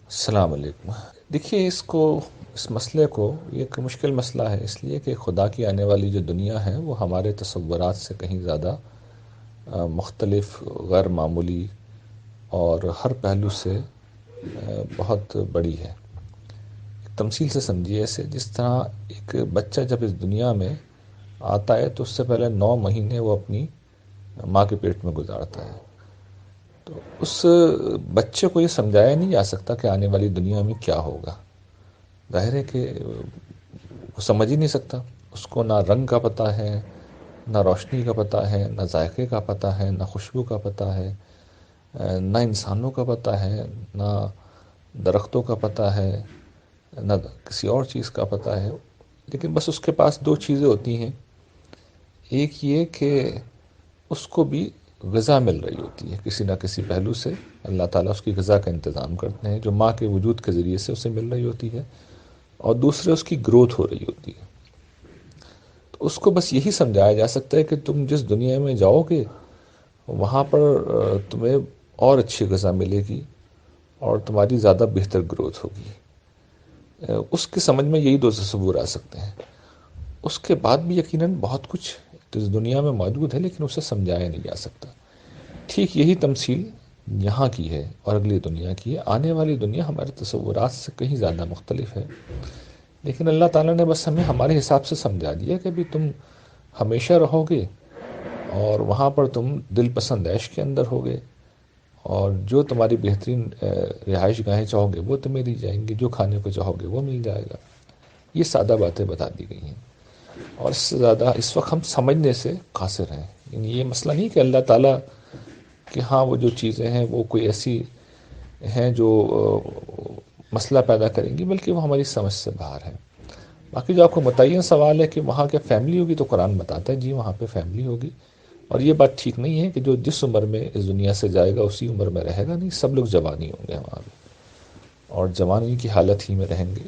السلام علیکم۔ دیکھیے اس مسئلے کو یہ ایک مشکل مسئلہ ہے، اس لیے کہ خدا کی آنے والی جو دنیا ہے وہ ہمارے تصورات سے کہیں زیادہ مختلف، غیر معمولی اور ہر پہلو سے بہت بڑی ہے۔ ایک تمثیل سے سمجھیے اسے، جس طرح ایک بچہ جب اس دنیا میں آتا ہے تو اس سے پہلے 9 مہینے وہ اپنی ماں کے پیٹ میں گزارتا ہے، تو اس بچے کو یہ سمجھایا نہیں جا سکتا کہ آنے والی دنیا میں کیا ہوگا۔ ظاہر ہے کہ وہ سمجھ ہی نہیں سکتا، اس کو نہ رنگ کا پتہ ہے، نہ روشنی کا پتہ ہے، نہ ذائقے کا پتہ ہے، نہ خوشبو کا پتہ ہے، نہ انسانوں کا پتہ ہے، نہ درختوں کا پتہ ہے، نہ کسی اور چیز کا پتہ ہے۔ لیکن بس اس کے پاس 2 چیزیں ہوتی ہیں، ایک یہ کہ اس کو بھی غذا مل رہی ہوتی ہے کسی نہ کسی پہلو سے، اللہ تعالیٰ اس کی غذا کا انتظام کرتے ہیں جو ماں کے وجود کے ذریعے سے اسے مل رہی ہوتی ہے، اور دوسرے اس کی گروتھ ہو رہی ہوتی ہے۔ تو اس کو بس یہی سمجھایا جا سکتا ہے کہ تم جس دنیا میں جاؤ گے وہاں پر تمہیں اور اچھی غذا ملے گی اور تمہاری زیادہ بہتر گروتھ ہوگی۔ اس کی سمجھ میں یہی 2 تصور آ سکتے ہیں۔ اس کے بعد بھی یقیناً بہت کچھ اس دنیا میں موجود ہے لیکن اسے سمجھایا نہیں جا سکتا۔ ٹھیک یہی تمثیل یہاں کی ہے اور اگلی دنیا کی ہے۔ آنے والی دنیا ہمارے تصورات سے کہیں زیادہ مختلف ہے، لیکن اللہ تعالیٰ نے بس ہمیں ہمارے حساب سے سمجھا دیا کہ بھی تم ہمیشہ رہو گے اور وہاں پر تم دل پسند عیش کے اندر ہوگے، اور جو تمہاری بہترین رہائش گاہیں چاہو گے وہ تمہیں دی جائیں گی، جو کھانے کو چاہو گے وہ مل جائے گا۔ یہ سادہ باتیں بتا دی گئی ہیں، اور اس سے زیادہ اس وقت ہم سمجھنے سے قاصر ہیں۔ یعنی یہ مسئلہ نہیں کہ اللہ تعالیٰ کہ ہاں وہ جو چیزیں ہیں وہ کوئی ایسی ہیں جو مسئلہ پیدا کریں گی، بلکہ وہ ہماری سمجھ سے باہر ہے۔ باقی جو آپ کو متعین سوال ہے کہ وہاں کیا فیملی ہوگی، تو قرآن بتاتا ہے جی وہاں پہ فیملی ہوگی، اور یہ بات ٹھیک نہیں ہے کہ جو جس عمر میں اس دنیا سے جائے گا اسی عمر میں رہے گا، نہیں، سب لوگ جوان ہی ہوں گے وہاں پہ، اور جوانی کی حالت ہی میں رہیں گے،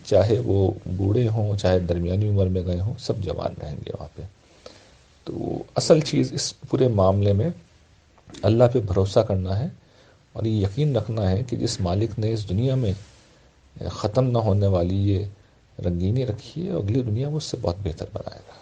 چاہے وہ بوڑھے ہوں چاہے درمیانی عمر میں گئے ہوں، سب جوان رہیں گے وہاں پہ۔ تو اصل چیز اس پورے معاملے میں اللہ پہ بھروسہ کرنا ہے، اور یہ یقین رکھنا ہے کہ جس مالک نے اس دنیا میں ختم نہ ہونے والی یہ رنگینی رکھی ہے، اگلی دنیا وہ اس سے بہت بہتر بنائے گا۔